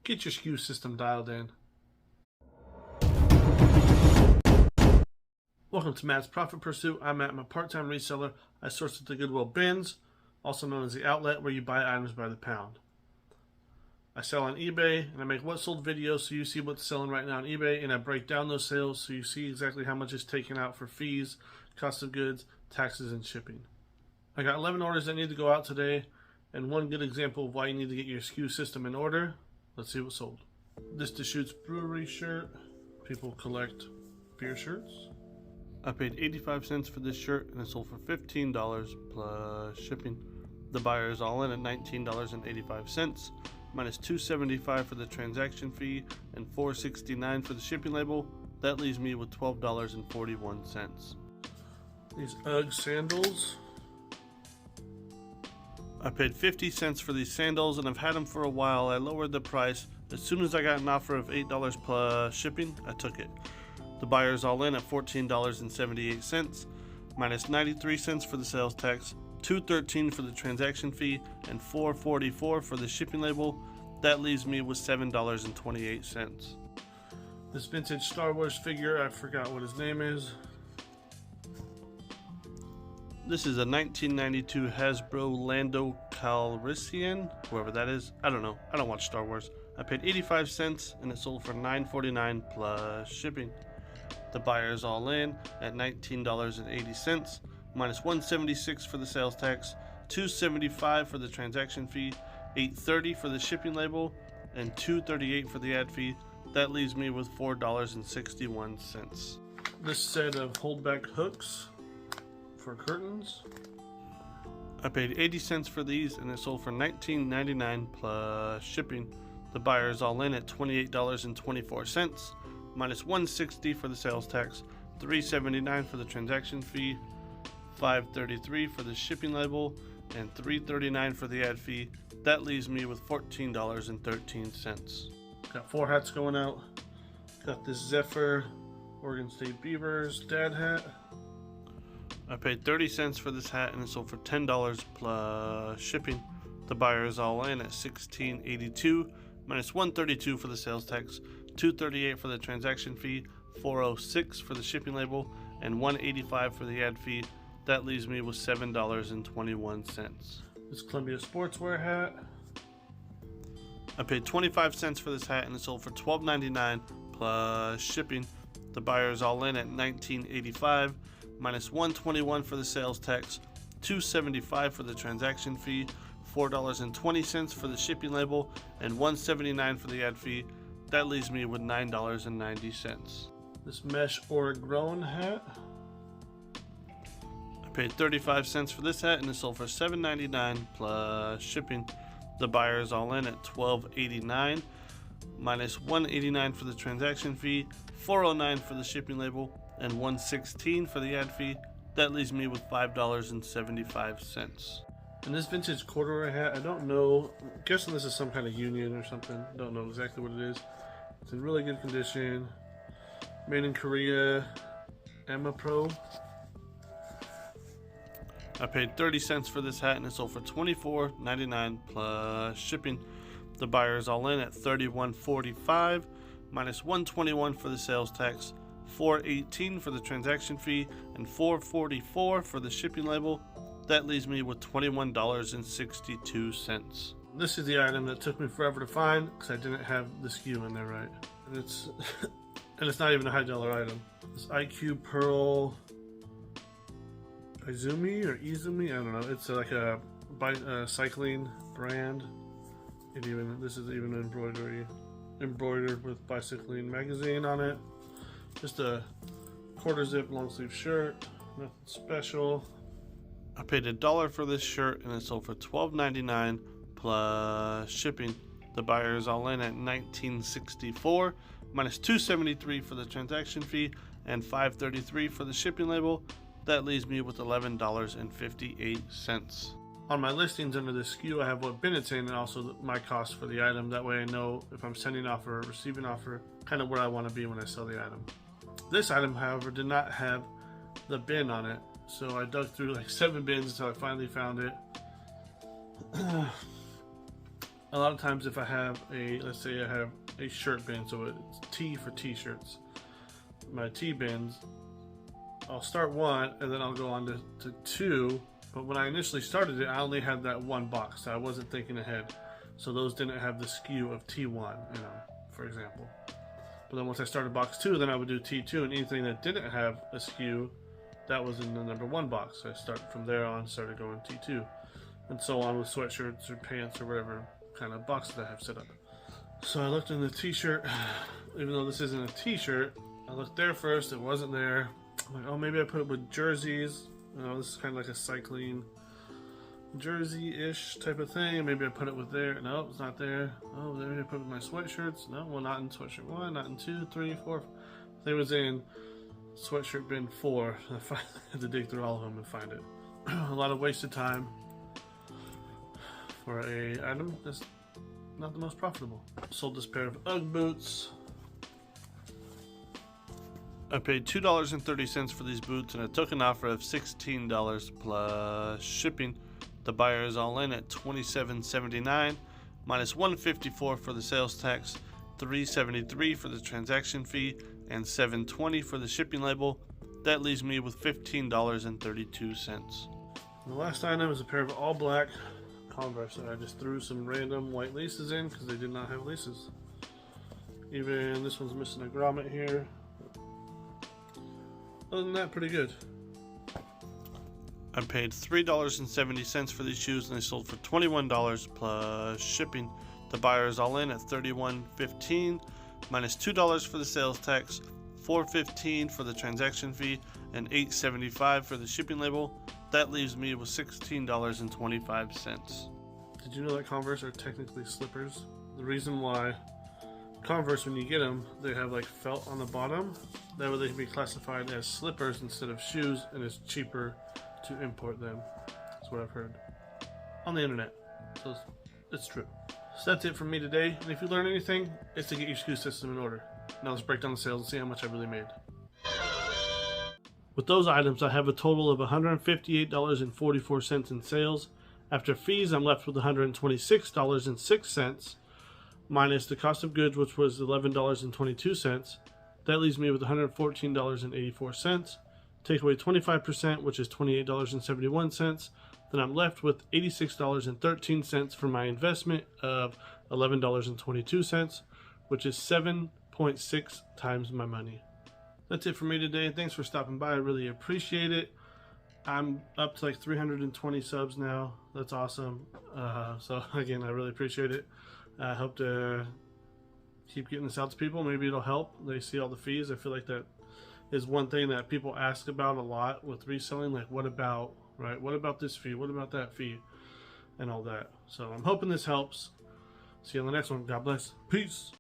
get your SKU system dialed in. Welcome to Matt's Profit Pursuit. I'm Matt, I'm a part-time reseller. I source at the Goodwill bins, also known as the outlet where you buy items by the pound. I sell on eBay, and I make what sold videos so you see what's selling right now on eBay, and I break down those sales so you see exactly how much is taken out for fees, cost of goods, taxes, and shipping. I got 11 orders that need to go out today, and one good example of why you need to get your SKU system in order. Let's see what sold. This Deschutes Brewery shirt. People collect beer shirts. I paid 85 cents for this shirt, and it sold for $15 plus shipping. The buyer is all in at $19.85, minus $2.75 for the transaction fee and $4.69 for the shipping label. That leaves me with $12.41. These UGG sandals. I paid 50 cents for these sandals, and I've had them for a while. I lowered the price. As soon as I got an offer of $8 plus shipping, I took it. The buyer is all in at $14.78, minus 93 cents for the sales tax, $2.13 for the transaction fee, and $4.44 for the shipping label. That leaves me with $7.28. This vintage Star Wars figure, I forgot what his name is. This is a 1992 Hasbro Lando Calrissian, whoever that is. I don't know. I don't watch Star Wars. I paid 85 cents, and it sold for $9.49 plus shipping. The buyer is all in at $19.80, minus $1.76 for the sales tax, $2.75 for the transaction fee, $8.30 for the shipping label, and $2.38 for the ad fee. That leaves me with $4.61. This set of holdback hooks for curtains. I paid 80 cents for these, and it sold for $19.99 plus shipping. The buyer is all in at $28.24, minus $1.60 for the sales tax, $3.79 for the transaction fee, $5.33 for the shipping label, and $3.39 for the ad fee. That leaves me with $14.13. Got 4 hats going out. Got this Zephyr Oregon State Beavers dad hat. I paid 30 cents for this hat, and it sold for $10 plus shipping. The buyer is all in at $16.82, minus $1.32 for the sales tax, $2.38 for the transaction fee, $4.06 for the shipping label, and $1.85 for the ad fee. That leaves me with $7.21. This Columbia Sportswear hat. I paid 25 cents for this hat, and it sold for $12.99 plus shipping. The buyer is all in at $19.85, minus $1.21 for the sales tax, $2.75 for the transaction fee, $4.20 for the shipping label, and $1.79 for the ad fee. That leaves me with $9.90. This mesh Oregon hat. I paid 35 cents for this hat, and it sold for $7.99 plus shipping. The buyer is all in at $12.89, minus $1.89 for the transaction fee, $4.09 for the shipping label, and $1.16 for the ad fee. That leaves me with $5.75. And this vintage corduroy hat, I don't know, I'm guessing this is some kind of union or something. I don't know exactly what it is. It's in really good condition. Made in Korea, Emma Pro. I paid 30 cents for this hat, and it sold for $24.99 plus shipping. The buyer is all in at $31.45, minus $1.21 for the sales tax, $4.18 for the transaction fee, and $4.44 for the shipping label. That leaves me with $21.62. This is the item that took me forever to find because I didn't have the SKU in there right. And it's and it's not even a high dollar item. This IQ Pearl Izumi or Izumi, I don't know. It's like a cycling brand. This is even embroidered with Bicycling magazine on it. Just a quarter zip long sleeve shirt, nothing special. I paid $1 for this shirt, and it sold for $12.99 plus shipping. The buyer is all in at $19.64, minus $2.73 for the transaction fee and $5.33 for the shipping label. That leaves me with $11.58. On my listings under the SKU, I have what bin it's in and also my cost for the item. That way I know if I'm sending offer or receiving offer, kind of where I want to be when I sell the item. This item, however, did not have the bin on it. So I dug through like 7 bins until I finally found it. a lot of times if I have let's say I have a shirt bin, so it's T for t-shirts, my T bins, I'll start one and then I'll go on to two, but when I initially started it, I only had that one box, so I wasn't thinking ahead. So those didn't have the SKU of T1, you know, for example. But then once I started box 2, then I would do T2, and anything that didn't have a SKU, that was in the number 1 box. So I started from there on, started going T2, and so on with sweatshirts or pants or whatever kind of boxes I have set up. So I looked in the t-shirt, even though this isn't a t-shirt, I looked there first, it wasn't there. I'm like, oh, maybe I put it with jerseys. You know, this is kind of like a cycling jersey-ish type of thing. Maybe I put it with there. No, it's not there. Oh, maybe I put it with my sweatshirts. No, well, not in sweatshirt 1, not in 2, 3, 4. They was in sweatshirt bin 4. I finally had to dig through all of them and find it. A lot of wasted time for a item that's not the most profitable. Sold this pair of UGG boots. I paid $2.30 for these boots and I took an offer of $16 plus shipping. The buyer is all in at $27.79 minus $154 for the sales tax, $373 for the transaction fee, and $720 for the shipping label. That leaves me with $15.32. The last item is a pair of all black Converse that I just threw some random white laces in because they did not have laces. Even this one's missing a grommet here. Other than that, pretty good. I paid $3.70 for these shoes and they sold for $21 plus shipping. The buyer is all in at $31.15 minus $2 for the sales tax, $4.15 for the transaction fee, and $8.75 for the shipping label. That leaves me with $16.25. Did you know that Converse are technically slippers? The reason why Converse, when you get them, they have like felt on the bottom. That way they can be classified as slippers instead of shoes, and it's cheaper to import them. That's what I've heard on the internet. So it's true. So that's it from me today. And if you learn anything, it's to get your SKU system in order. Now let's break down the sales and see how much I really made. With those items, I have a total of $158.44 in sales. After fees, I'm left with $126.06, minus the cost of goods, which was $11.22. That leaves me with $114.84. Take away 25%, which is $28.71. Then I'm left with $86.13 for my investment of $11.22, which is 7.6 times my money. That's it for me today. Thanks for stopping by. I really appreciate it. I'm up to like 320 subs now. That's awesome. So again, I really appreciate it. I hope to keep getting this out to people. Maybe it'll help. They see all the fees. I feel like that is one thing that people ask about a lot with reselling. Like, what about, right? What about this fee? What about that fee? And all that. So I'm hoping this helps. See you on the next one. God bless. Peace.